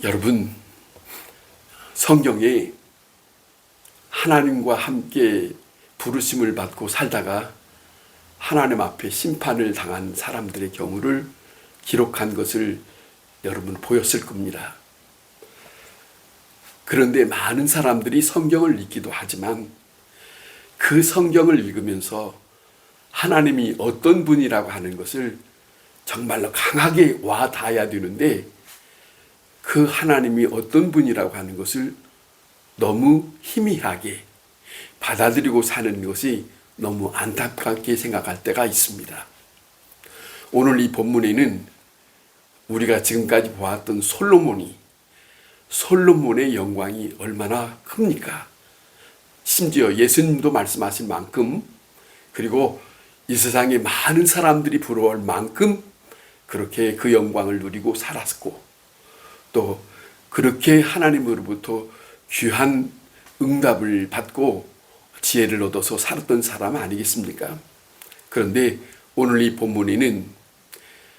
여러분, 성경에 하나님과 함께 부르심을 받고 살다가 하나님 앞에 심판을 당한 사람들의 경우를 기록한 것을 여러분 보였을 겁니다. 그런데 많은 사람들이 성경을 읽기도 하지만 그 성경을 읽으면서 하나님이 어떤 분이라고 하는 것을 정말로 강하게 와 닿아야 되는데, 그 하나님이 어떤 분이라고 하는 것을 너무 희미하게 받아들이고 사는 것이 너무 안타깝게 생각할 때가 있습니다. 오늘 이 본문에는 우리가 지금까지 보았던 솔로몬의 영광이 얼마나 큽니까? 심지어 예수님도 말씀하신 만큼, 그리고 이 세상에 많은 사람들이 부러워할 만큼 그렇게 그 영광을 누리고 살았고, 또 그렇게 하나님으로부터 귀한 응답을 받고 지혜를 얻어서 살았던 사람 아니겠습니까? 그런데 오늘 이 본문에는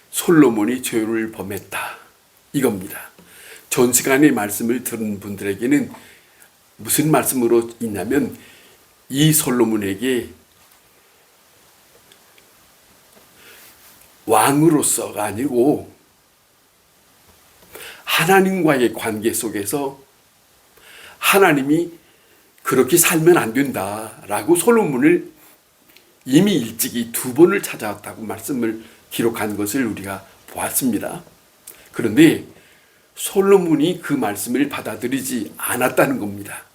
솔로몬이 죄를 범했다, 이겁니다. 전 시간의 말씀을 들은 분들에게는 무슨 말씀으로 있냐면, 이 솔로몬에게 왕으로서가 아니고 하나님과의 관계 속에서 하나님이 그렇게 살면 안 된다라고 솔로몬을 이미 일찍이 2번을 찾아왔다고 말씀을 기록한 것을 우리가 보았습니다. 그런데 솔로몬이 그 말씀을 받아들이지 않았다는 겁니다.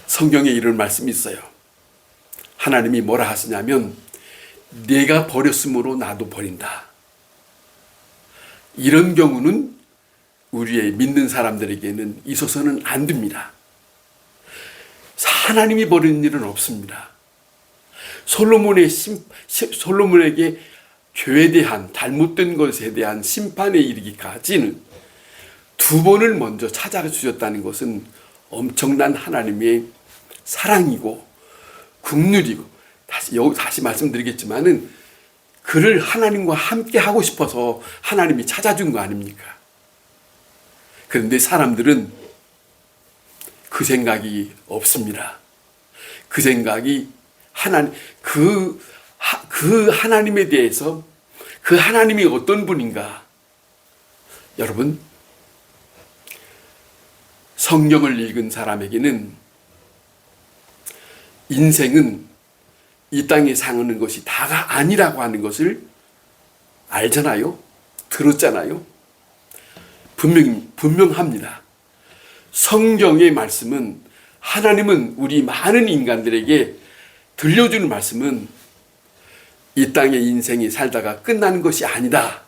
성경에 이런 말씀이 있어요. 하나님이 뭐라 하시냐면, 내가 버렸으므로 나도 버린다. 이런 경우는 우리의 믿는 사람들에게는 있어서는 안 됩니다. 하나님이 버리는 일은 없습니다. 솔로몬에게 죄에 대한, 잘못된 것에 대한 심판에 이르기까지는 2번을 먼저 찾아주셨다는 것은 엄청난 하나님의 사랑이고 긍휼이고, 다시 말씀드리겠지만은 그를 하나님과 함께 하고 싶어서 하나님이 찾아준 거 아닙니까? 그런데 사람들은 그 생각이 없습니다. 그 생각이 그 하나님에 대해서, 그 하나님이 어떤 분인가. 여러분, 성경을 읽은 사람에게는 인생은 이 땅에 사는 것이 다가 아니라고 하는 것을 알잖아요. 들었잖아요. 분명합니다. 성경의 말씀은, 하나님은 우리 많은 인간들에게 들려주는 말씀은 이 땅의 인생이 살다가 끝나는 것이 아니다.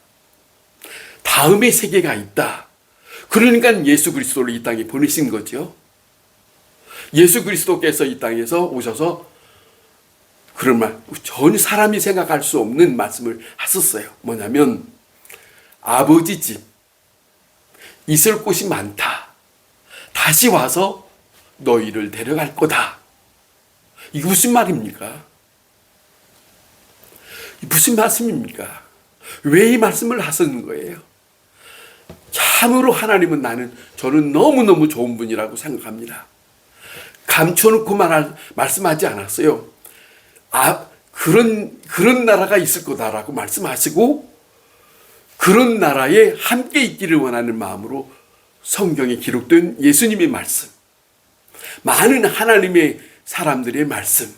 다음의 세계가 있다. 그러니까 예수 그리스도를 이 땅에 보내신 거죠. 예수 그리스도께서 이 땅에서 오셔서 그런 말, 전혀 사람이 생각할 수 없는 말씀을 하셨어요. 뭐냐면, 아버지 집 있을 곳이 많다. 다시 와서 너희를 데려갈 거다. 이게 무슨 말입니까? 무슨 말씀입니까? 왜 이 말씀을 하시는 거예요? 참으로 하나님은 저는 너무너무 좋은 분이라고 생각합니다. 감춰놓고 말씀하지 않았어요. 그런 나라가 있을 거다라고 말씀하시고, 그런 나라에 함께 있기를 원하는 마음으로 성경에 기록된 예수님의 말씀, 많은 하나님의 사람들의 말씀,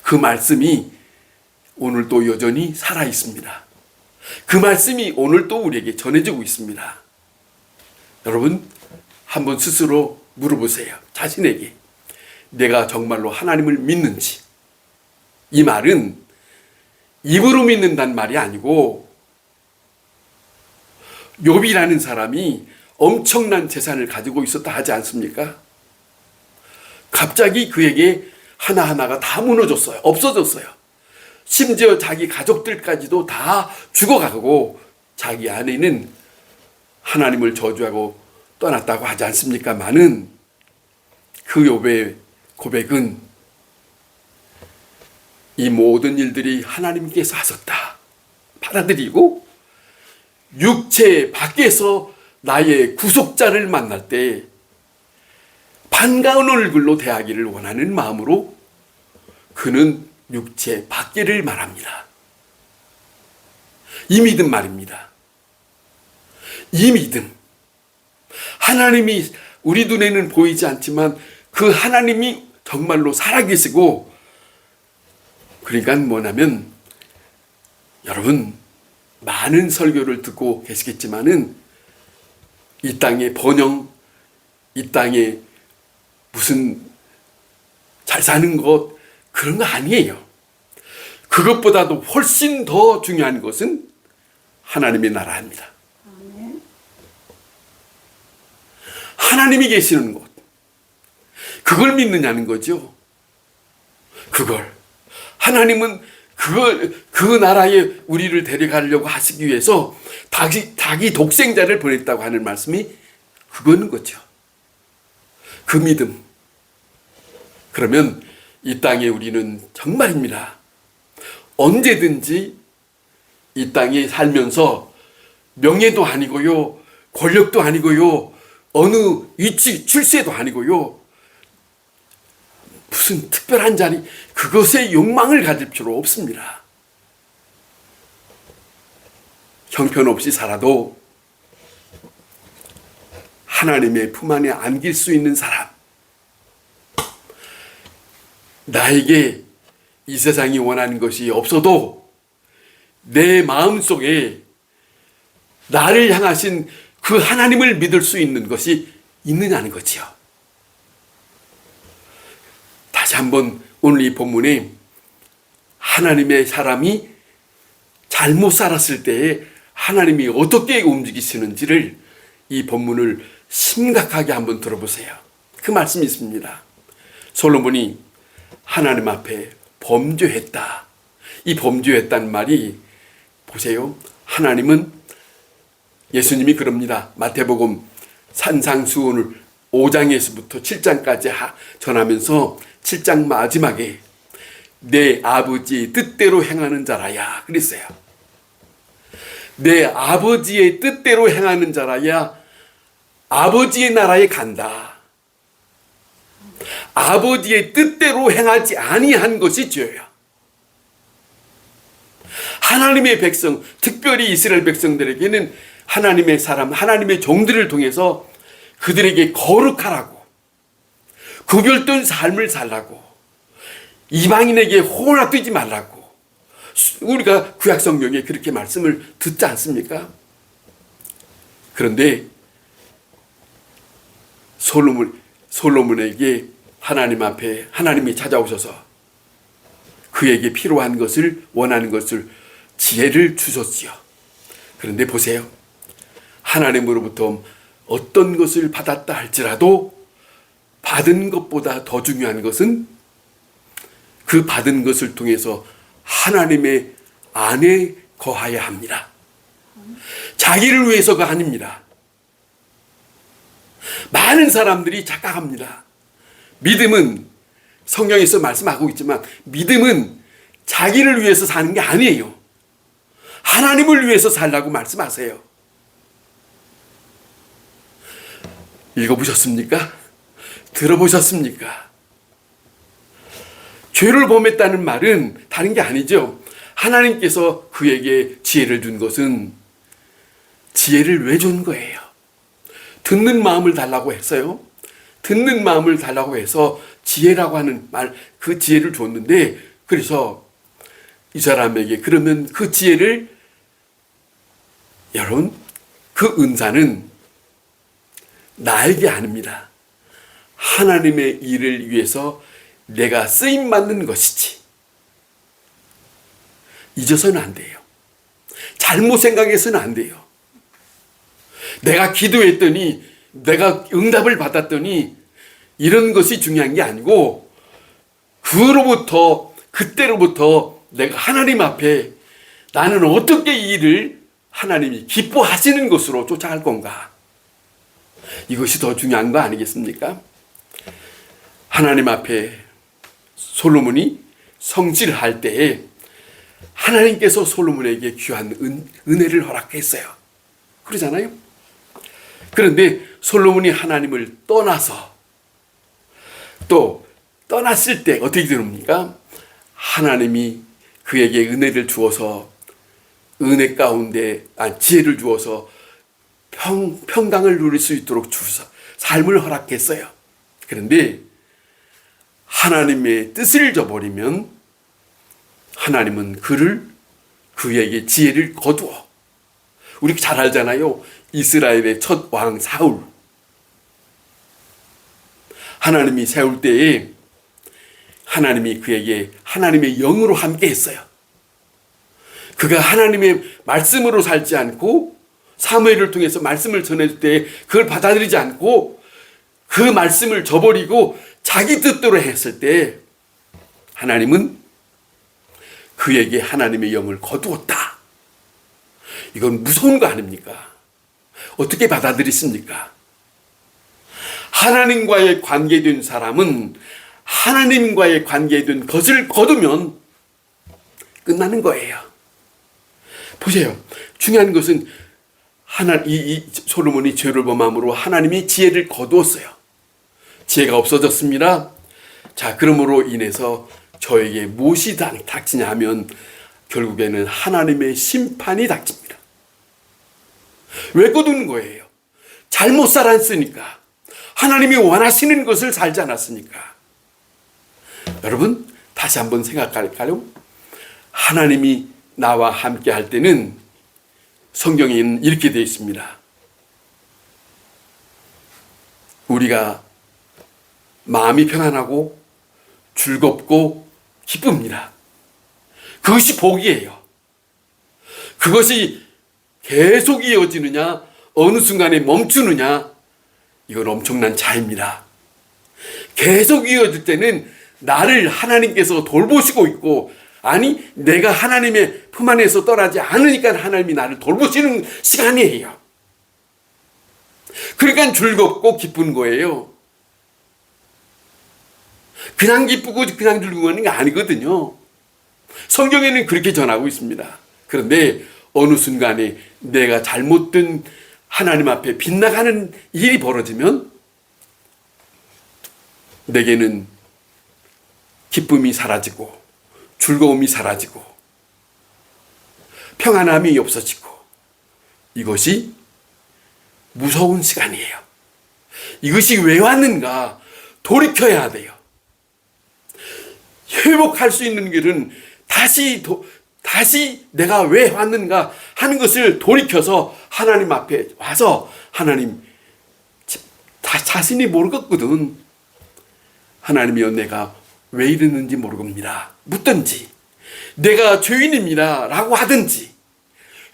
그 말씀이 오늘도 여전히 살아 있습니다. 그 말씀이 오늘도 우리에게 전해지고 있습니다. 여러분, 한번 스스로 물어보세요. 자신에게 내가 정말로 하나님을 믿는지. 이 말은 입으로 믿는다는 말이 아니고, 욥이라는 사람이 엄청난 재산을 가지고 있었다 하지 않습니까? 갑자기 그에게 하나하나가 다 무너졌어요. 없어졌어요. 심지어 자기 가족들까지도 다 죽어가고 자기 아내는 하나님을 저주하고 떠났다고 하지 않습니까만은, 그 욥의 고백은 이 모든 일들이 하나님께서 하셨다 받아들이고, 육체 밖에서 나의 구속자를 만날 때 반가운 얼굴로 대하기를 원하는 마음으로 그는 육체 밖에를 말합니다. 이 믿음 말입니다. 이 믿음. 하나님이 우리 눈에는 보이지 않지만 그 하나님이 정말로 살아계시고, 그러니까 뭐냐면, 여러분 많은 설교를 듣고 계시겠지만은 이 땅의 번영, 이 땅에 무슨 잘 사는 것, 그런 거 아니에요. 그것보다도 훨씬 더 중요한 것은 하나님의 나라입니다. 하나님이 계시는 곳, 그걸 믿느냐는 거죠. 그걸 하나님은 그 나라에 우리를 데려가려고 하시기 위해서 자기 독생자를 보냈다고 하는 말씀이 그거는 거죠. 그 믿음. 그러면 이 땅에 우리는 정말입니다, 언제든지 이 땅에 살면서 명예도 아니고요, 권력도 아니고요, 어느 위치 출세도 아니고요, 무슨 특별한 자리, 그것에 욕망을 가질 필요 없습니다. 형편없이 살아도 하나님의 품 안에 안길 수 있는 사람, 나에게 이 세상이 원하는 것이 없어도 내 마음속에 나를 향하신 그 하나님을 믿을 수 있는 것이 있느냐는 거지요. 다시 한번 오늘 이 본문에 하나님의 사람이 잘못 살았을 때에 하나님이 어떻게 움직이시는지를, 이 본문을 심각하게 한번 들어보세요. 그 말씀이 있습니다. 솔로몬이 하나님 앞에 범죄했다. 이 범죄했다는 말이, 보세요, 하나님은, 예수님이 그럽니다. 마태복음 산상수훈을 5장에서부터 7장까지 전하면서 7장 마지막에 내 아버지의 뜻대로 행하는 자라야 그랬어요. 내 아버지의 뜻대로 행하는 자라야 아버지의 나라에 간다. 아버지의 뜻대로 행하지 아니한 것이 죄야. 하나님의 백성, 특별히 이스라엘 백성들에게는 하나님의 사람, 하나님의 종들을 통해서 그들에게 거룩하라고, 구별된 삶을 살라고, 이방인에게 혼합되지 말라고, 우리가 구약성경에 그렇게 말씀을 듣지 않습니까? 그런데 솔로몬에게 하나님 앞에 하나님이 찾아오셔서 그에게 필요한 것을, 원하는 것을, 지혜를 주셨지요. 그런데 보세요, 하나님으로부터 어떤 것을 받았다 할지라도 받은 것보다 더 중요한 것은 그 받은 것을 통해서 하나님의 안에 거하여야 합니다. 자기를 위해서가 아닙니다. 많은 사람들이 착각합니다. 믿음은, 성경에서 말씀하고 있지만 믿음은 자기를 위해서 사는 게 아니에요. 하나님을 위해서 살라고 말씀하세요. 읽어보셨습니까? 들어보셨습니까? 죄를 범했다는 말은 다른 게 아니죠. 하나님께서 그에게 지혜를 준 것은, 지혜를 왜 준 거예요? 듣는 마음을 달라고 했어요. 듣는 마음을 달라고 해서 지혜라고 하는 말, 그 지혜를 줬는데, 그래서 이 사람에게, 그러면 그 지혜를, 여러분, 그 은사는 나에게 아닙니다. 하나님의 일을 위해서 내가 쓰임받는 것이지. 잊어서는 안 돼요. 잘못 생각해서는 안 돼요. 내가 기도했더니, 내가 응답을 받았더니 이런 것이 중요한 게 아니고, 그때로부터 내가 하나님 앞에 나는 어떻게 이 일을 하나님이 기뻐하시는 것으로 쫓아갈 건가? 이것이 더 중요한 거 아니겠습니까? 하나님 앞에 솔로몬이 성실할 때에 하나님께서 솔로몬에게 귀한 은혜를 허락했어요. 그러잖아요. 그런데 솔로몬이 하나님을 떠나서 또 떠났을 때 어떻게 됩니까? 하나님이 그에게 은혜를 주어서 은혜 가운데 지혜를 주어서 평강을 누릴 수 있도록 주셔서 삶을 허락했어요. 그런데 하나님의 뜻을 저버리면 하나님은 그에게 지혜를 거두어. 우리 잘 알잖아요. 이스라엘의 첫 왕 사울. 하나님이 세울 때에 하나님이 그에게 하나님의 영으로 함께 했어요. 그가 하나님의 말씀으로 살지 않고 사무엘을 통해서 말씀을 전해줄 때 그걸 받아들이지 않고 그 말씀을 저버리고 자기 뜻대로 했을 때 하나님은 그에게 하나님의 영을 거두었다. 이건 무서운 거 아닙니까? 어떻게 받아들이십니까? 하나님과의 관계된 사람은 하나님과의 관계된 것을 거두면 끝나는 거예요. 보세요. 중요한 것은 이 솔로몬이 죄를 범함으로 하나님이 지혜를 거두었어요. 지혜가 없어졌습니다. 자, 그러므로 인해서 저에게 무엇이 닥치냐 하면 결국에는 하나님의 심판이 닥칩니다. 왜 거두는 거예요? 잘못 살았으니까. 하나님이 원하시는 것을 살지 않았으니까. 여러분, 다시 한번 생각할까요? 하나님이 나와 함께 할 때는 성경에는 이렇게 되어 있습니다. 우리가 마음이 평안하고 즐겁고 기쁩니다. 그것이 복이에요. 그것이 계속 이어지느냐, 어느 순간에 멈추느냐, 이건 엄청난 차이입니다. 계속 이어질 때는 나를 하나님께서 돌보시고 있고, 아니 내가 하나님의 품 안에서 떠나지 않으니까 하나님이 나를 돌보시는 시간이에요. 그러니까 즐겁고 기쁜 거예요. 그냥 기쁘고 그냥 즐거운 게 아니거든요. 성경에는 그렇게 전하고 있습니다. 그런데 어느 순간에 내가 잘못된 하나님 앞에 빗나가는 일이 벌어지면 내게는 기쁨이 사라지고 즐거움이 사라지고 평안함이 없어지고 이것이 무서운 시간이에요. 이것이 왜 왔는가 돌이켜야 돼요. 회복할 수 있는 길은 다시 내가 왜 왔는가 하는 것을 돌이켜서 하나님 앞에 와서 하나님 자신이 모르겠거든. 하나님이여 내가 왜 이러는지 모르겠습니다. 묻든지 내가 죄인입니다 라고 하든지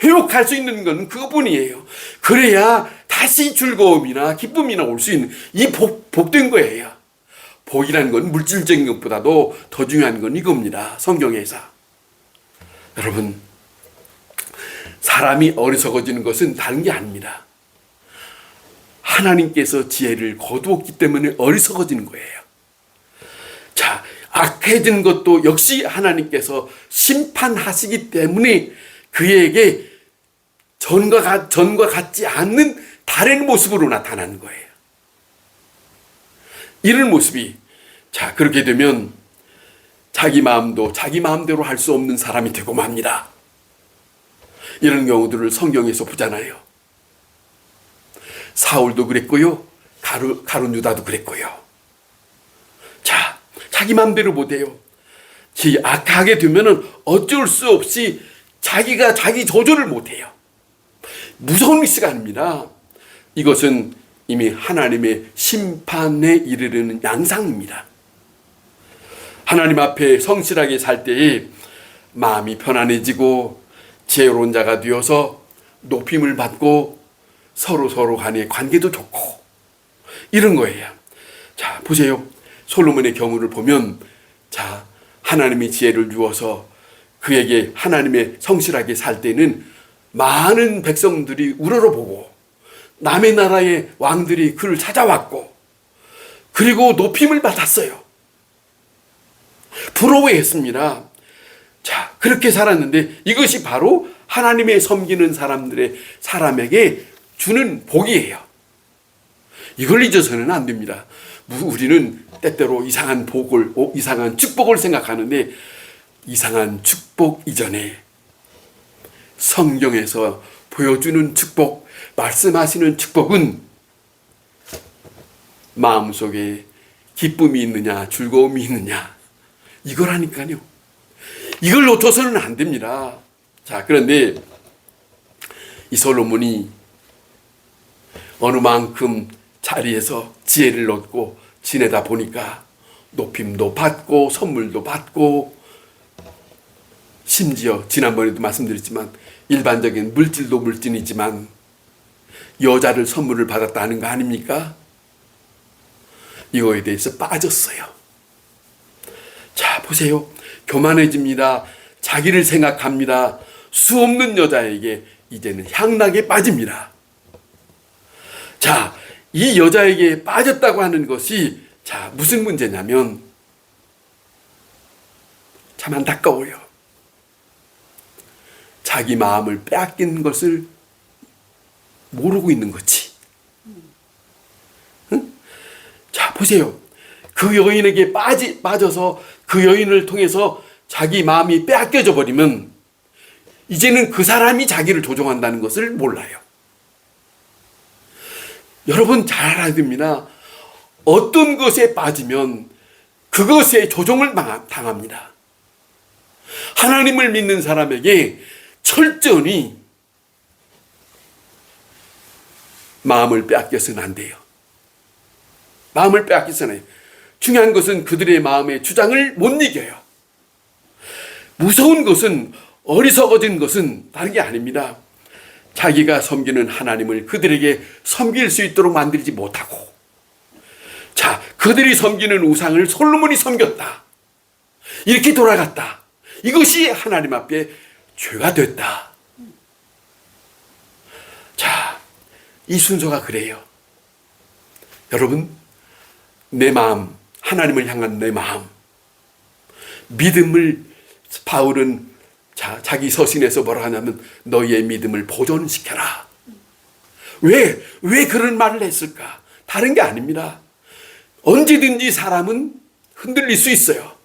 회복할 수 있는 건 그것뿐이에요. 그래야 다시 즐거움이나 기쁨이나 올 수 있는 이 복된 거예요. 복이라는 건 물질적인 것보다도 더 중요한 건 이겁니다. 성경에서. 여러분, 사람이 어리석어지는 것은 다른 게 아닙니다. 하나님께서 지혜를 거두었기 때문에 어리석어지는 거예요. 자, 악해진 것도 역시 하나님께서 심판하시기 때문에 그에게 전과 같지 않는 다른 모습으로 나타나는 거예요. 이런 모습이, 자, 그렇게 되면 자기 마음도 자기 마음대로 할 수 없는 사람이 되고 맙니다. 이런 경우들을 성경에서 보잖아요. 사울도 그랬고요. 가룟 유다도 그랬고요. 자, 자기 마음대로 못해요. 악하게 되면은 어쩔 수 없이 자기가 자기 조절을 못해요. 무서운 시간입니다. 이것은 이미 하나님의 심판에 이르르는 양상입니다. 하나님 앞에 성실하게 살 때에 마음이 편안해지고 지혜로운 자가 되어서 높임을 받고 서로 간의 관계도 좋고 이런 거예요. 자, 보세요. 솔로몬의 경우를 보면, 자, 하나님이 지혜를 주어서 그에게 하나님의 성실하게 살 때는 많은 백성들이 우러러보고 남의 나라의 왕들이 그를 찾아왔고 그리고 높임을 받았어요. 부러워했습니다. 자, 그렇게 살았는데 이것이 바로 하나님의 섬기는 사람에게 주는 복이에요. 이걸 잊어서는 안 됩니다. 우리는 때때로 이상한 축복을 생각하는데, 이상한 축복 이전에 성경에서 보여주는 축복, 말씀하시는 축복은 마음속에 기쁨이 있느냐, 즐거움이 있느냐, 이거라니까요. 이걸 놓쳐서는 안 됩니다. 자, 그런데 이 솔로몬이 어느 만큼 자리에서 지혜를 얻고 지내다 보니까 높임도 받고 선물도 받고, 심지어 지난번에도 말씀드렸지만 일반적인 물질도 물질이지만 여자를 선물을 받았다는 거 아닙니까? 이거에 대해서 빠졌어요. 자, 보세요. 교만해집니다. 자기를 생각합니다. 수 없는 여자에게 이제는 향락에 빠집니다. 자, 이 여자에게 빠졌다고 하는 것이, 자, 무슨 문제냐면 참 안타까워요. 자기 마음을 빼앗긴 것을 모르고 있는 거지. 응? 자, 보세요. 그 여인에게 빠져서 그 여인을 통해서 자기 마음이 빼앗겨져 버리면 이제는 그 사람이 자기를 조종한다는 것을 몰라요. 여러분 잘 알아야 됩니다. 어떤 것에 빠지면 그것에 조종을 당합니다. 하나님을 믿는 사람에게 철저히 마음을 빼앗겨서는 안 돼요. 마음을 빼앗겨서는 안 돼요. 중요한 것은 그들의 마음의 주장을 못 이겨요. 무서운 것은, 어리석어진 것은 다른 게 아닙니다. 자기가 섬기는 하나님을 그들에게 섬길 수 있도록 만들지 못하고, 자, 그들이 섬기는 우상을 솔로몬이 섬겼다, 이렇게 돌아갔다, 이것이 하나님 앞에 죄가 됐다. 자, 이 순서가 그래요. 여러분, 내 마음, 하나님을 향한 내 마음, 믿음을, 바울은 자기 서신에서 뭐라 하냐면 너희의 믿음을 보존시켜라. 왜 그런 말을 했을까? 다른 게 아닙니다. 언제든지 사람은 흔들릴 수 있어요.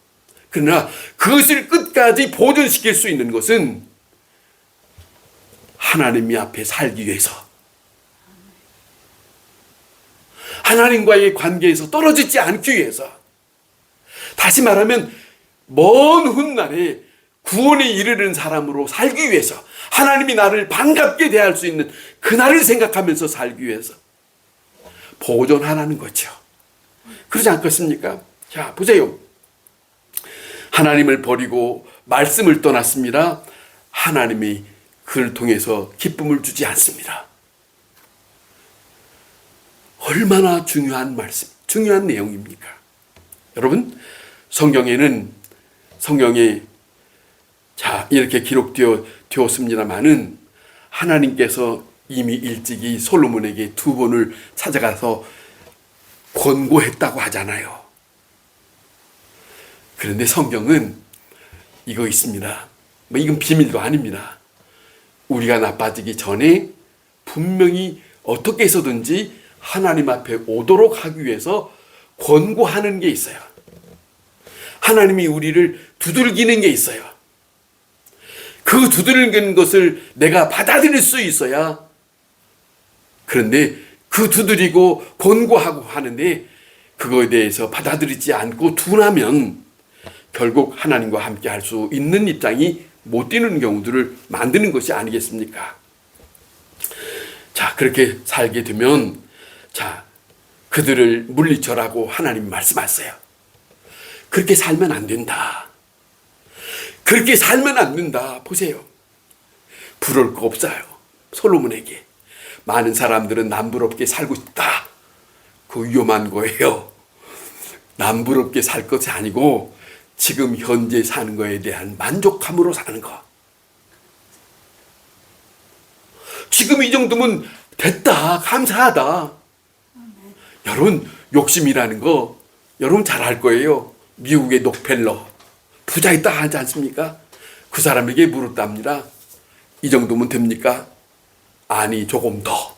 그러나 그것을 끝까지 보존시킬 수 있는 것은 하나님 앞에 살기 위해서, 하나님과의 관계에서 떨어지지 않기 위해서, 다시 말하면 먼 훗날에 구원에 이르는 사람으로 살기 위해서, 하나님이 나를 반갑게 대할 수 있는 그날을 생각하면서 살기 위해서 보존하라는 거죠. 그러지 않겠습니까? 자, 보세요. 하나님을 버리고 말씀을 떠났습니다. 하나님이 그를 통해서 기쁨을 주지 않습니다. 얼마나 중요한 말씀, 중요한 내용입니까? 여러분, 성경에 자, 이렇게 기록되었습니다마는 하나님께서 이미 일찍이 솔로몬에게 2번을 찾아가서 권고했다고 하잖아요. 그런데 성경은 이거 있습니다. 이건 비밀도 아닙니다. 우리가 나빠지기 전에 분명히 어떻게 해서든지 하나님 앞에 오도록 하기 위해서 권고하는 게 있어요. 하나님이 우리를 두들기는 게 있어요. 그 두들기는 것을 내가 받아들일 수 있어야. 그런데 그 두드리고 권고하고 하는데 그거에 대해서 받아들이지 않고 둔하면 결국 하나님과 함께 할 수 있는 입장이 못 되는 경우들을 만드는 것이 아니겠습니까? 자, 그렇게 살게 되면, 자, 그들을 물리쳐라고 하나님이 말씀하세요. 그렇게 살면 안 된다. 그렇게 살면 안 된다. 보세요. 부러울 거 없어요. 솔로몬에게. 많은 사람들은 남부럽게 살고 싶다. 그 위험한 거예요. 남부럽게 살 것이 아니고 지금 현재 사는 거에 대한 만족함으로 사는 거. 지금 이 정도면 됐다. 감사하다. 여러분, 욕심이라는 거 여러분 잘 알 거예요. 미국의 록펠러 부자 있다 하지 않습니까? 그 사람에게 물었답니다. 이 정도면 됩니까? 아니, 조금 더.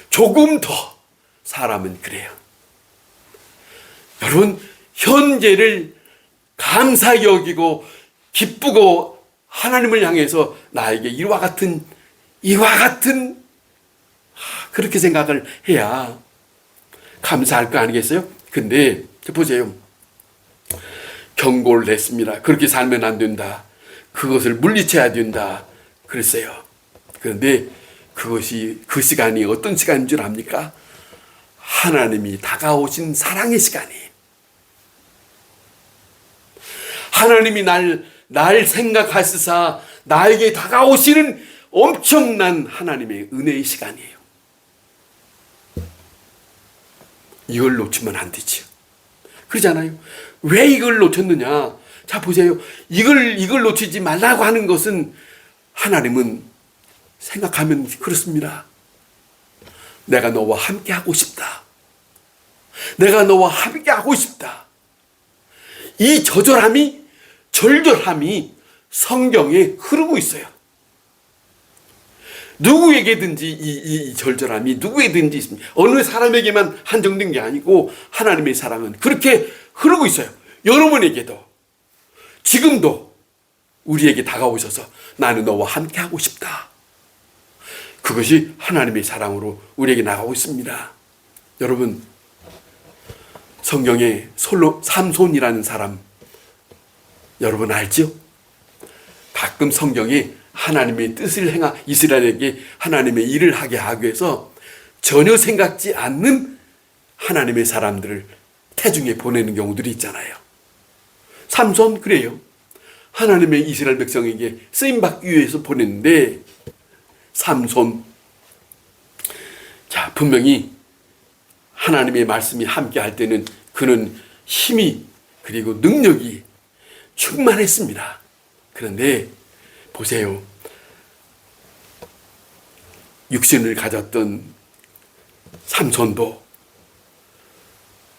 조금 더. 사람은 그래요. 여러분, 현재를 감사히 여기고 기쁘고 하나님을 향해서 나에게 이와 같은 그렇게 생각을 해야 감사할 거 아니겠어요? 근데 보세요. 경고를 냈습니다. 그렇게 살면 안 된다. 그것을 물리쳐야 된다. 그랬어요. 그런데 그것이 그 시간이 어떤 시간인 줄 압니까? 하나님이 다가오신 사랑의 시간이에요. 하나님이 날 생각하시사 나에게 다가오시는 엄청난 하나님의 은혜의 시간이에요. 이걸 놓치면 안 되지요. 그러잖아요. 왜 이걸 놓쳤느냐? 자, 보세요. 이걸 놓치지 말라고 하는 것은 하나님은 생각하면 그렇습니다. 내가 너와 함께 하고 싶다. 내가 너와 함께 하고 싶다. 이 절절함이 성경에 흐르고 있어요. 누구에게든지 이 절절함이 누구에게든지 있습니다. 어느 사람에게만 한정된 게 아니고 하나님의 사랑은 그렇게 흐르고 있어요. 여러분에게도 지금도 우리에게 다가오셔서 나는 너와 함께 하고 싶다. 그것이 하나님의 사랑으로 우리에게 나가고 있습니다. 여러분, 성경에 삼손이라는 사람 여러분 알죠? 가끔 성경에 하나님의 뜻을 이스라엘에게 하나님의 일을 하게 하기 위해서 전혀 생각지 않는 하나님의 사람들을 태중에 보내는 경우들이 있잖아요. 삼손 그래요. 하나님의 이스라엘 백성에게 쓰임받기 위해서 보냈는데 삼손, 자, 분명히 하나님의 말씀이 함께 할 때는 그는 힘이 그리고 능력이 충만했습니다. 그런데 보세요. 육신을 가졌던 삼손도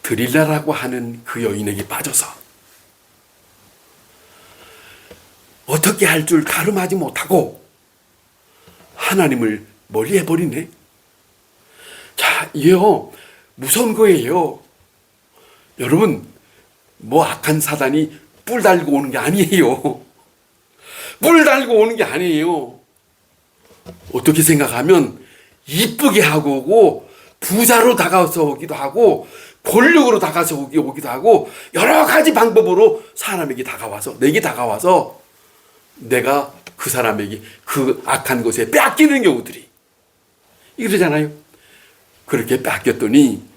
드릴라라고 하는 그 여인에게 빠져서 어떻게 할 줄 가름하지 못하고 하나님을 멀리해버리네. 자, 이게요 무서운 거예요. 여러분, 뭐 악한 사단이 뿔 달고 오는 게 아니에요. 뿔 달고 오는 게 아니에요. 어떻게 생각하면 이쁘게 하고 오고 부자로 다가서 오기도 하고 권력으로 다가서 오기도 하고 여러 가지 방법으로 사람에게 다가와서 내게 다가와서 내가 그 사람에게 그 악한 것에 뺏기는 경우들이 이러잖아요. 그렇게 뺏겼더니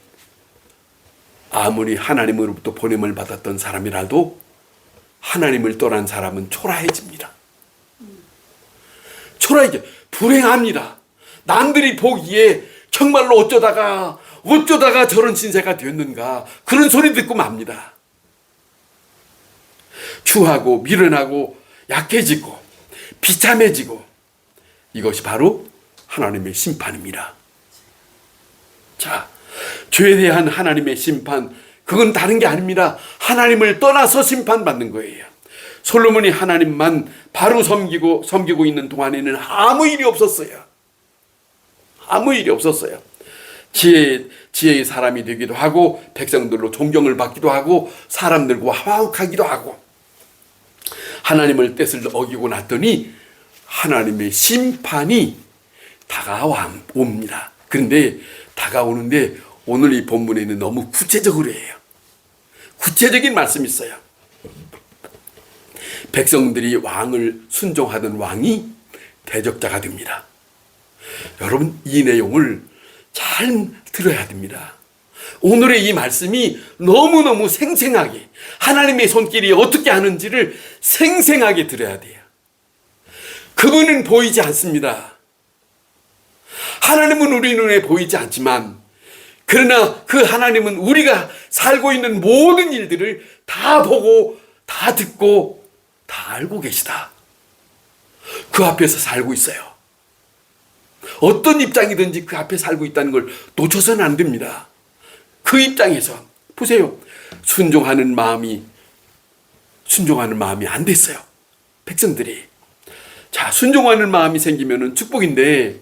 아무리 하나님으로부터 보냄을 받았던 사람이라도 하나님을 떠난 사람은 초라해집니다. 초라해져 불행합니다. 남들이 보기에 정말로 어쩌다가 저런 신세가 되었는가 그런 소리 듣고 맙니다. 추하고 미련하고 약해지고 비참해지고 이것이 바로 하나님의 심판입니다. 자, 죄에 대한 하나님의 심판, 그건 다른 게 아닙니다. 하나님을 떠나서 심판받는 거예요. 솔로몬이 하나님만 바로 섬기고 있는 동안에는 아무 일이 없었어요. 아무 일이 없었어요. 지혜의 사람이 되기도 하고 백성들로 존경을 받기도 하고 사람들과 화목하기도 하고 하나님의 뜻을 어기고 났더니 하나님의 심판이 다가옵니다. 그런데 다가오는데 오늘 이 본문에는 너무 구체적으로 해요. 구체적인 말씀이 있어요. 백성들이 왕을 순종하던 왕이 대적자가 됩니다. 여러분, 이 내용을 잘 들어야 됩니다. 오늘의 이 말씀이 너무너무 생생하게 하나님의 손길이 어떻게 하는지를 생생하게 들어야 돼요. 그분은 보이지 않습니다. 하나님은 우리 눈에 보이지 않지만 그러나 그 하나님은 우리가 살고 있는 모든 일들을 다 보고 다 듣고 다 알고 계시다. 그 앞에서 살고 있어요. 어떤 입장이든지 그 앞에 살고 있다는 걸 놓쳐서는 안 됩니다. 그 입장에서 보세요. 순종하는 마음이 안 됐어요. 백성들이. 자, 순종하는 마음이 생기면은 축복인데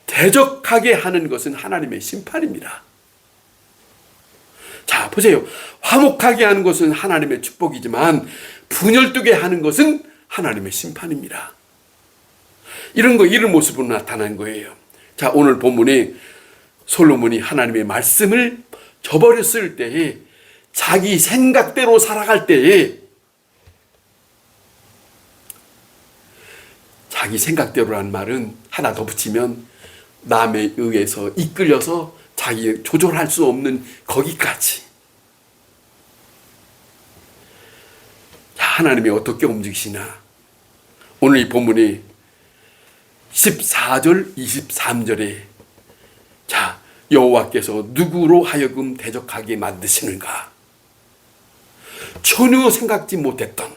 대적하게 하는 것은 하나님의 심판입니다. 자, 보세요. 화목하게 하는 것은 하나님의 축복이지만 분열되게 하는 것은 하나님의 심판입니다. 이런 모습으로 나타난 거예요. 자, 오늘 본문에 솔로몬이 하나님의 말씀을 저버렸을 때에, 자기 생각대로 살아갈 때에, 자기 생각대로라는 말은 하나 더 붙이면 남에 의해서 이끌려서 자기 조절할 수 없는 거기까지. 자, 하나님이 어떻게 움직이시나? 오늘 이 본문이 14절 23절에 자, 여호와께서 누구로 하여금 대적하게 만드시는가? 전혀 생각지 못했던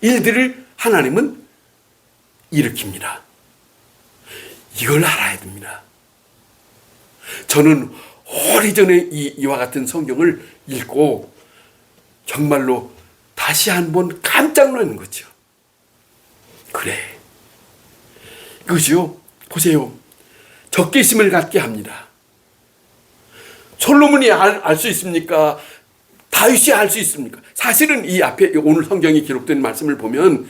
일들을 하나님은 일으킵니다. 이걸 알아야 됩니다. 저는 오래전에 이와 같은 성경을 읽고 정말로 다시 한번 깜짝 놀라는 거죠. 그래, 이것이요, 보세요, 적개심을 갖게 합니다. 솔로몬이 알 수 있습니까? 다윗이 알 수 있습니까? 사실은 이 앞에 오늘 성경에 기록된 말씀을 보면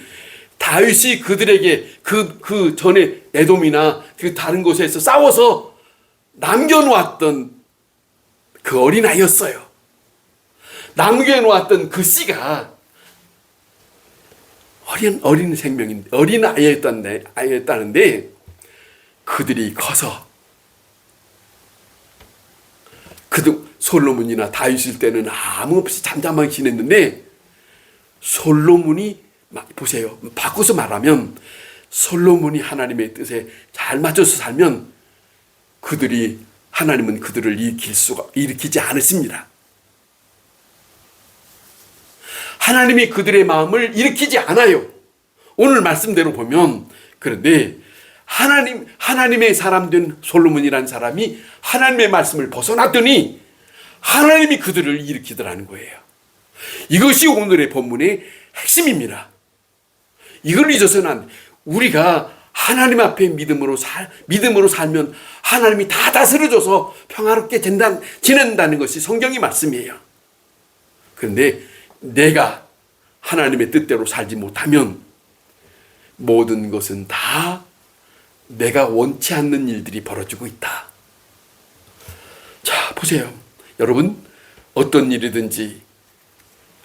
다윗이 그들에게 그 전에 에돔이나 그 다른 곳에서 싸워서 남겨놓았던 그 어린아이였어요. 남겨놓았던 그 씨가 어린 생명인데, 어린 아이였다는데 그들이 커서 솔로몬이나 다윗일 때는 아무 없이 잠잠하게 지냈는데, 솔로몬이 보세요, 바꿔서 말하면 솔로몬이 하나님의 뜻에 잘 맞춰서 살면 하나님은 그들을 일으키지 않으십니다. 하나님이 그들의 마음을 일으키지 않아요. 오늘 말씀대로 보면. 그런데 하나님의 사람 된 솔로몬이라는 사람이 하나님의 말씀을 벗어났더니 하나님이 그들을 일으키더라는 거예요. 이것이 오늘의 본문의 핵심입니다. 이걸 잊어서는 안 돼. 우리가 하나님 앞에 믿음으로 살면 하나님이 다 다스려줘서 평화롭게 지낸다는 것이 성경의 말씀이에요. 그런데 내가 하나님의 뜻대로 살지 못하면 모든 것은 다 내가 원치 않는 일들이 벌어지고 있다. 자, 보세요. 여러분, 어떤 일이든지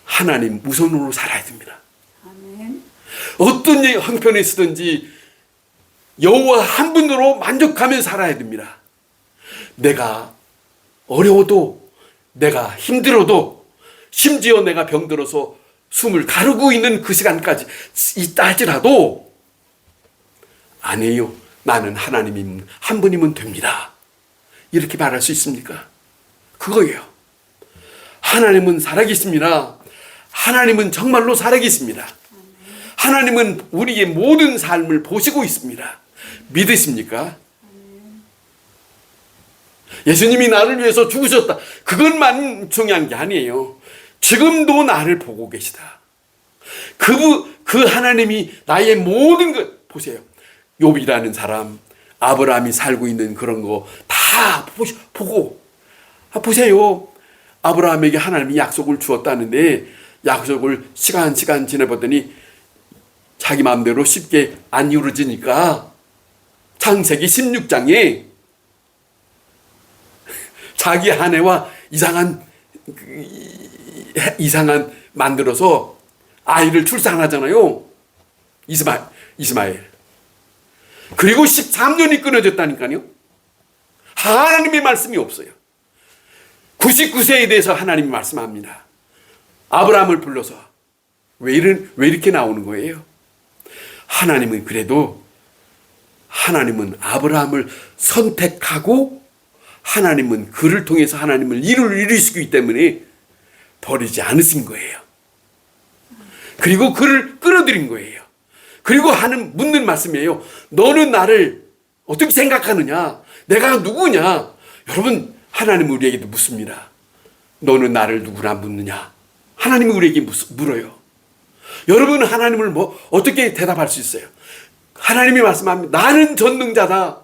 하나님 우선으로 살아야 됩니다. 아멘. 어떤 형편에 있든지 여호와 한 분으로 만족하며 살아야 됩니다. 내가 어려워도, 내가 힘들어도, 심지어 내가 병들어서 숨을 가르고 있는 그 시간까지 있다 할지라도 아니에요, 나는 하나님이 한 분이면 됩니다, 이렇게 말할 수 있습니까? 그거예요. 하나님은 살아계십니다. 하나님은 정말로 살아계십니다. 하나님은 우리의 모든 삶을 보시고 있습니다. 믿으십니까? 예수님이 나를 위해서 죽으셨다, 그것만 중요한 게 아니에요. 지금도 나를 보고 계시다. 그 하나님이 나의 모든 것, 보세요. 욥이라는 사람, 아브라함이 살고 있는 그런 거 다 보고, 보세요. 아브라함에게 하나님이 약속을 주었다는데 약속을 시간 지내보더니 자기 마음대로 쉽게 안 이루어지니까 창세기 16장에 자기 아내와 이상한 만들어서 아이를 출산하잖아요. 이스마엘. 그리고 13년이 끊어졌다니까요. 하나님의 말씀이 없어요. 99세에 대해서 하나님이 말씀합니다. 아브라함을 불러서 왜 이렇게 나오는 거예요? 하나님은 그래도 하나님은 아브라함을 선택하고 하나님은 그를 통해서 하나님을 이루시기 때문에 버리지 않으신 거예요. 그리고 그를 끌어들인 거예요. 그리고 묻는 말씀이에요. 너는 나를 어떻게 생각하느냐? 내가 누구냐? 여러분, 하나님은 우리에게도 묻습니다. 너는 나를 누구나 묻느냐? 하나님은 우리에게 물어요. 여러분은 하나님을 어떻게 대답할 수 있어요? 하나님이 말씀합니다. 나는 전능자다.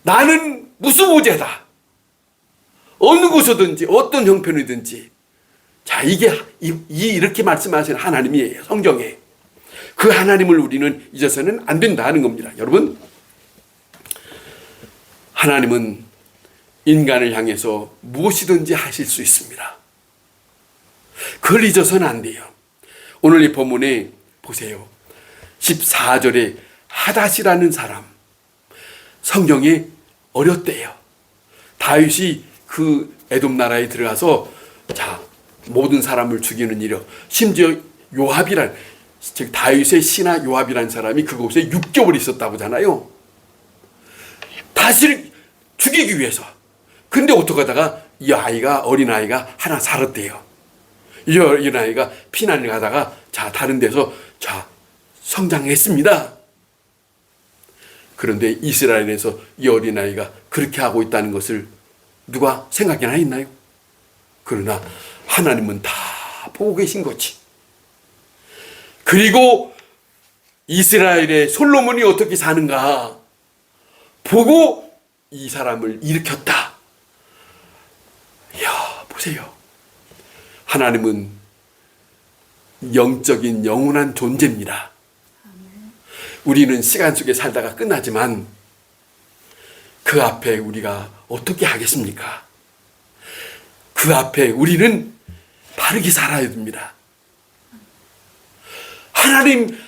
나는 무수보제다. 어느 곳이든지 어떤 형편이든지. 자, 이렇게 말씀하시는 하나님이에요. 성경에. 그 하나님을 우리는 잊어서는 안 된다는 겁니다. 여러분, 하나님은 인간을 향해서 무엇이든지 하실 수 있습니다. 그걸 잊어서는 안 돼요. 오늘 이 본문에 보세요. 14절에 하닷이라는 사람, 성경에 어렸대요. 다윗이 그 에돔 나라에 들어가서 자, 모든 사람을 죽이는 일이요. 심지어 요압이란, 즉 다윗의 신하 요압이라는 사람이 그곳에 6개월 있었다고 하잖아요. 다윗을 죽이기 위해서. 근데 어떻게 하다가 이 아이가, 어린아이가 하나 살았대요. 이 어린아이가 피난을 가다가 자, 다른 데서 자, 성장했습니다. 그런데 이스라엘에서 이 어린아이가 그렇게 하고 있다는 것을 누가 생각이나 했나요? 그러나 하나님은 다 보고 계신 거지. 그리고 이스라엘의 솔로몬이 어떻게 사는가 보고 이 사람을 일으켰다. 이야, 보세요. 하나님은 영적인 영원한 존재입니다. 우리는 시간 속에 살다가 끝나지만 그 앞에 우리가 어떻게 하겠습니까? 그 앞에 우리는 바르게 살아야 됩니다.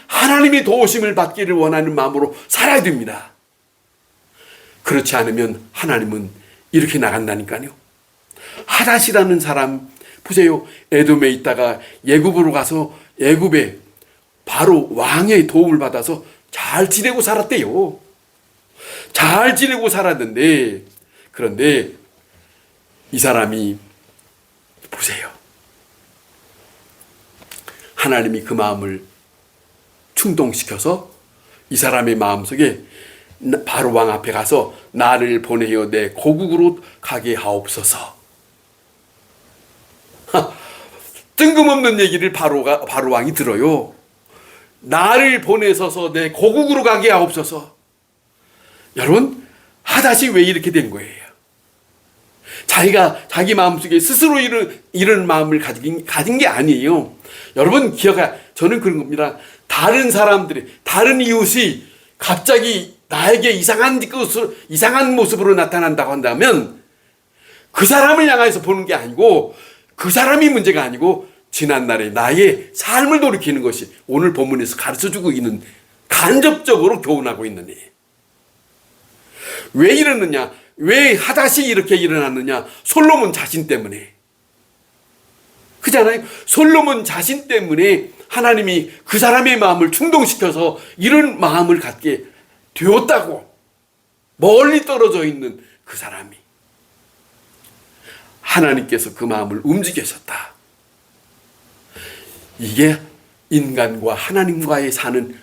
하나님의 도우심을 받기를 원하는 마음으로 살아야 됩니다. 그렇지 않으면 하나님은 이렇게 나간다니까요. 하닷이라는 사람 보세요. 에돔에 있다가 애굽으로 가서 애굽에 바로 왕의 도움을 받아서 잘 지내고 살았대요. 잘 지내고 살았는데, 그런데 이 사람이 보세요. 하나님이 그 마음을 충동시켜서 이 사람의 마음속에 바로 왕 앞에 가서 나를 보내어 내 고국으로 가게 하옵소서. 뜬금없는 얘기를 바로 왕이 들어요. 나를 보내서서 내 고국으로 가게 하옵소서. 여러분, 하닷이 왜 이렇게 된 거예요? 자기가 자기 마음속에 스스로 이런 마음을 가진 게 아니에요. 여러분, 저는 그런 겁니다. 다른 사람들이, 다른 이웃이 갑자기 나에게 이상한 모습으로 나타난다고 한다면 그 사람을 향해서 보는 게 아니고, 그 사람이 문제가 아니고 지난날의 나의 삶을 돌이키는 것이 오늘 본문에서 가르쳐주고 있는, 간접적으로 교훈하고 있는 일. 왜 이러느냐? 왜 하닷이 이렇게 일어났느냐? 솔로몬 자신 때문에. 그잖아요. 솔로몬 자신 때문에 하나님이 그 사람의 마음을 충동시켜서 이런 마음을 갖게 되었다고. 멀리 떨어져 있는 그 사람이. 하나님께서 그 마음을 움직이셨다. 이게 인간과 하나님과의 사는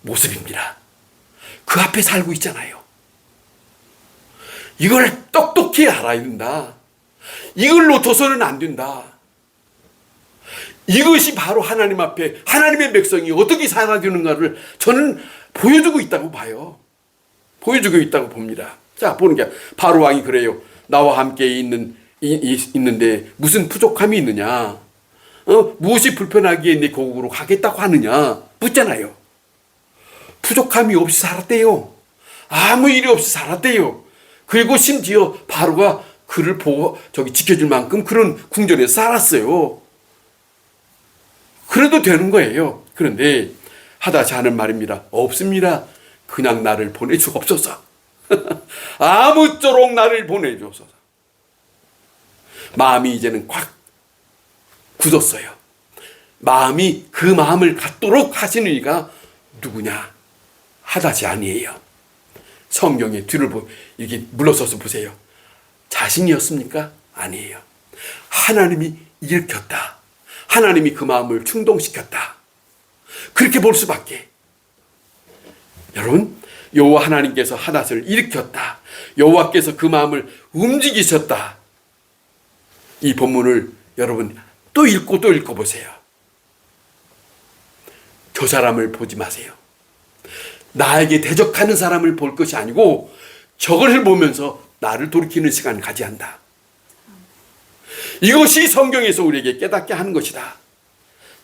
모습입니다. 그 앞에 살고 있잖아요. 이걸 똑똑히 알아야 된다. 이걸 놓쳐서는 안 된다. 이것이 바로 하나님 앞에 하나님의 백성이 어떻게 살아야 되는가를 저는 보여주고 있다고 봐요. 보여주고 있다고 봅니다. 자, 보는 게 바로 왕이 그래요. 나와 함께 있는데 무슨 부족함이 있느냐? 무엇이 불편하기에 내 고국으로 가겠다고 하느냐? 묻잖아요. 부족함이 없이 살았대요. 아무 일이 없이 살았대요. 그리고 심지어 바로가 그를 보고 지켜줄 만큼 그런 궁전에서 살았어요. 그래도 되는 거예요. 그런데 하닷이 하는 말입니다. 없습니다. 그냥 나를 보내주옵소서. 아무쪼록 나를 보내주옵소서. 마음이 이제는 꽉 굳었어요. 마음이 그 마음을 갖도록 하시는 이가 누구냐? 하닷이 아니에요. 성경의 뒤를 이렇게 물러서서 보세요. 자신이었습니까? 아니에요. 하나님이 일으켰다. 하나님이 그 마음을 충동시켰다. 그렇게 볼 수밖에. 여러분, 여호와 하나님께서 하닷을 일으켰다. 여호와께서 그 마음을 움직이셨다. 이 본문을 여러분 또 읽고 또 읽어보세요. 저 사람을 보지 마세요. 나에게 대적하는 사람을 볼 것이 아니고 저걸 보면서 나를 돌이키는 시간을 가져야 한다. 이것이 성경에서 우리에게 깨닫게 하는 것이다.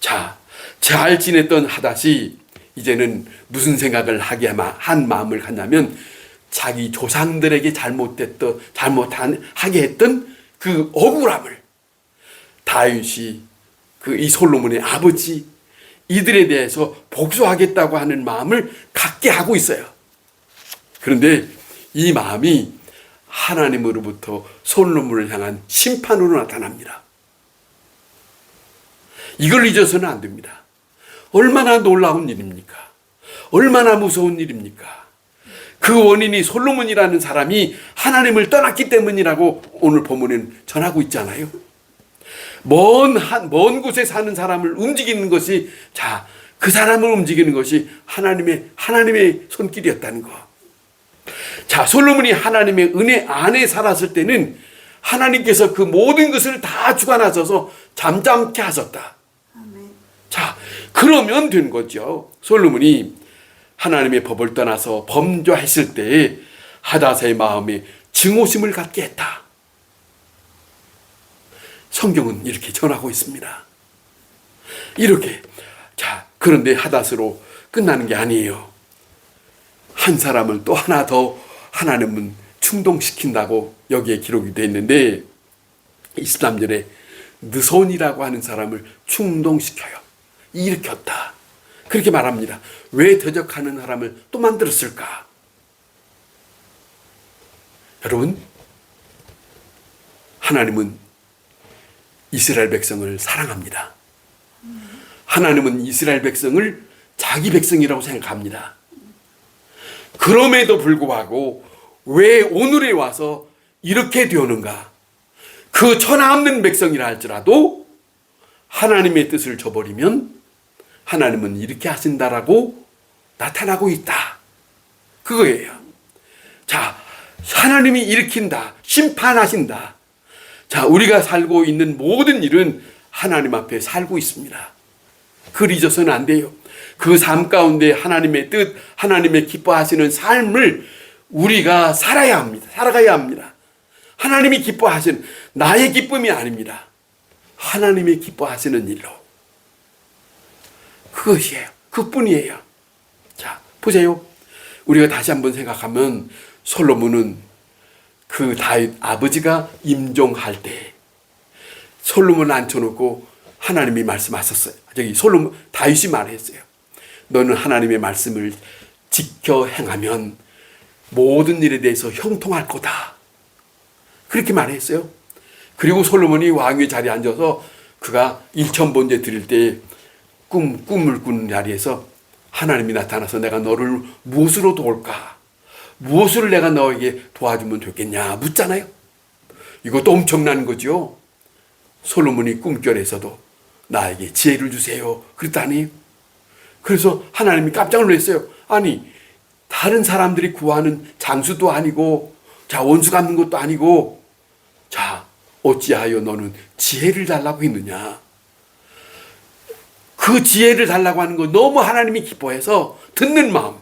자, 잘 지냈던 하닷이 이제는 무슨 생각을 한 마음을 갖냐면 자기 조상들에게 하게 했던 그 억울함을 다윗이 이 솔로몬의 아버지 이들에 대해서 복수하겠다고 하는 마음을 갖게 하고 있어요. 그런데 이 마음이 하나님으로부터 솔로몬을 향한 심판으로 나타납니다. 이걸 잊어서는 안 됩니다. 얼마나 놀라운 일입니까? 얼마나 무서운 일입니까? 그 원인이 솔로몬이라는 사람이 하나님을 떠났기 때문이라고 오늘 본문은 전하고 있잖아요. 먼 곳에 사는 사람을 움직이는 것이, 그 사람을 움직이는 것이 하나님의 손길이었다는 거. 솔로몬이 하나님의 은혜 안에 살았을 때는 하나님께서 그 모든 것을 다 주관하셔서 잠잠케 하셨다. 그러면 된 거죠. 솔로몬이 하나님의 법을 떠나서 범죄했을 때에 하닷의 마음에 증오심을 갖게 했다. 성경은 이렇게 전하고 있습니다. 이렇게. 그런데 하닷으로 끝나는 게 아니에요. 한 사람을 또 하나 더 하나님은 충동시킨다고 여기에 기록이 되어 있는데 23절에 느손이라고 하는 사람을 충동시켜요. 일으켰다. 그렇게 말합니다. 왜 대적하는 사람을 또 만들었을까? 여러분, 하나님은 이스라엘 백성을 사랑합니다. 하나님은 이스라엘 백성을 자기 백성이라고 생각합니다. 그럼에도 불구하고 왜 오늘에 와서 이렇게 되었는가? 그 천하없는 백성이라 할지라도 하나님의 뜻을 저버리면 하나님은 이렇게 하신다라고 나타나고 있다. 그거예요. 하나님이 일으킨다. 심판하신다. 우리가 살고 있는 모든 일은 하나님 앞에 살고 있습니다. 그걸 잊어서는 안 돼요. 그 삶 가운데 하나님의 뜻, 하나님의 기뻐하시는 삶을 우리가 살아야 합니다. 살아가야 합니다. 하나님이 기뻐하시는, 나의 기쁨이 아닙니다. 하나님이 기뻐하시는 일로. 그것이에요. 그뿐이에요. 보세요. 우리가 다시 한번 생각하면 솔로몬은 그 다윗 아버지가 임종할 때 솔로몬을 앉혀놓고 하나님이 말씀하셨어요. 다윗이 말했어요. 너는 하나님의 말씀을 지켜 행하면 모든 일에 대해서 형통할 거다. 그렇게 말했어요. 그리고 솔로몬이 왕의 자리에 앉아서 그가 일천번제 드릴 때 꿈을 꾸는 자리에서 하나님이 나타나서 내가 너를 무엇으로 도울까? 무엇을 내가 너에게 도와주면 좋겠냐? 묻잖아요. 이것도 엄청난 거죠. 솔로몬이 꿈결에서도 나에게 지혜를 주세요. 그랬다니. 그래서 하나님이 깜짝 놀랐어요. 아니, 다른 사람들이 구하는 장수도 아니고, 원수 갚는 것도 아니고, 어찌하여 너는 지혜를 달라고 했느냐? 그 지혜를 달라고 하는 거 너무 하나님이 기뻐해서 듣는 마음.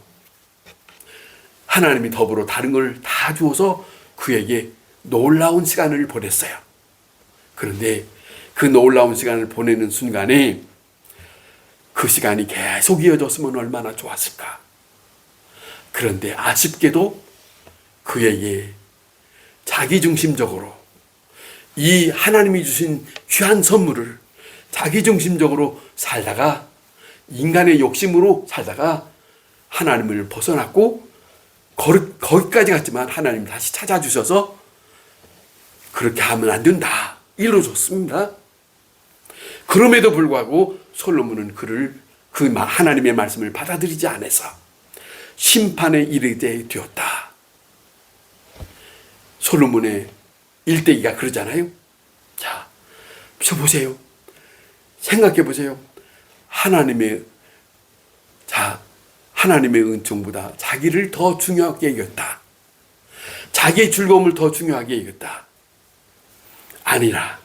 하나님이 더불어 다른 걸 다 주어서 그에게 놀라운 시간을 보냈어요. 그런데 그 놀라운 시간을 보내는 순간에 그 시간이 계속 이어졌으면 얼마나 좋았을까. 그런데 아쉽게도 그에게 자기중심적으로 이 하나님이 주신 귀한 선물을 자기중심적으로 살다가 인간의 욕심으로 살다가 하나님을 벗어났고 거기까지 갔지만 하나님 다시 찾아주셔서 그렇게 하면 안 된다. 일러줬습니다. 그럼에도 불구하고 솔로몬은 그 하나님의 말씀을 받아들이지 않아서 심판에 이르게 되었다. 솔로몬의 일대기가 그러잖아요. 보세요. 생각해 보세요. 하나님의 은총보다 자기를 더 중요하게 여겼다. 자기의 즐거움을 더 중요하게 여겼다. 아니라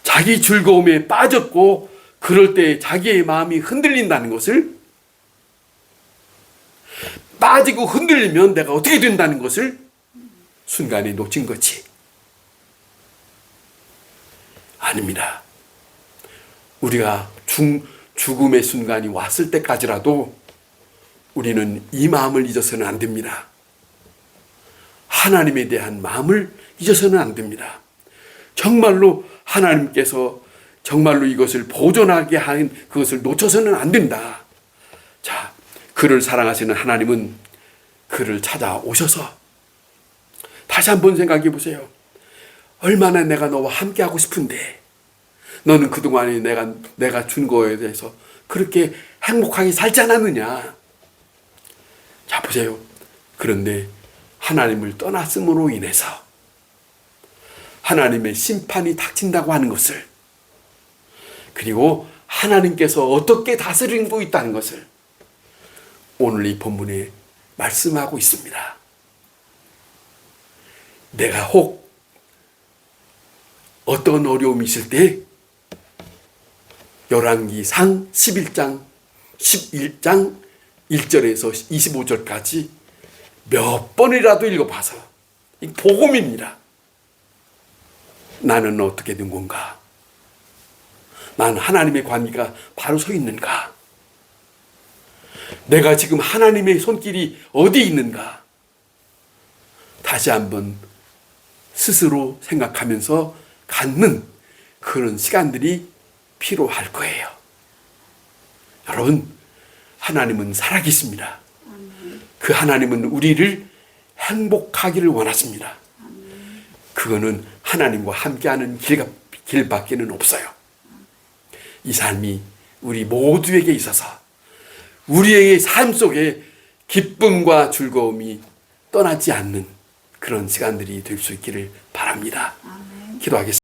자기 즐거움에 빠졌고 그럴 때 자기의 마음이 흔들린다는 것을 빠지고 흔들리면 내가 어떻게 된다는 것을 순간에 놓친 거지. 아닙니다. 우리가 죽음의 순간이 왔을 때까지라도 우리는 이 마음을 잊어서는 안 됩니다. 하나님에 대한 마음을 잊어서는 안 됩니다. 정말로 하나님께서 정말로 이것을 보존하게 한 그것을 놓쳐서는 안 된다. 자, 그를 사랑하시는 하나님은 그를 찾아오셔서 다시 한번 생각해 보세요. 얼마나 내가 너와 함께 하고 싶은데 너는 그동안에 내가 준 거에 대해서 그렇게 행복하게 살지 않았느냐. 자, 보세요. 그런데 하나님을 떠났음으로 인해서 하나님의 심판이 닥친다고 하는 것을, 그리고 하나님께서 어떻게 다스리고 있다는 것을 오늘 이 본문에 말씀하고 있습니다. 내가 혹 어떤 어려움이 있을 때 열왕기상 11장 11장 1절에서 25절까지 몇 번이라도 읽어봐서 이 복음입니다. 나는 어떻게 된 건가? 난 하나님의 관계가 바로 서 있는가? 내가 지금 하나님의 손길이 어디 있는가? 다시 한번 스스로 생각하면서 갖는 그런 시간들이 필요할 거예요. 여러분, 하나님은 살아계십니다. 그 하나님은 우리를 행복하기를 원하십니다. 그거는 하나님과 함께하는 길밖에는 없어요. 이 삶이 우리 모두에게 있어서 우리의 삶 속에 기쁨과 즐거움이 떠나지 않는 그런 시간들이 될 수 있기를 바랍니다. 기도하겠습니다.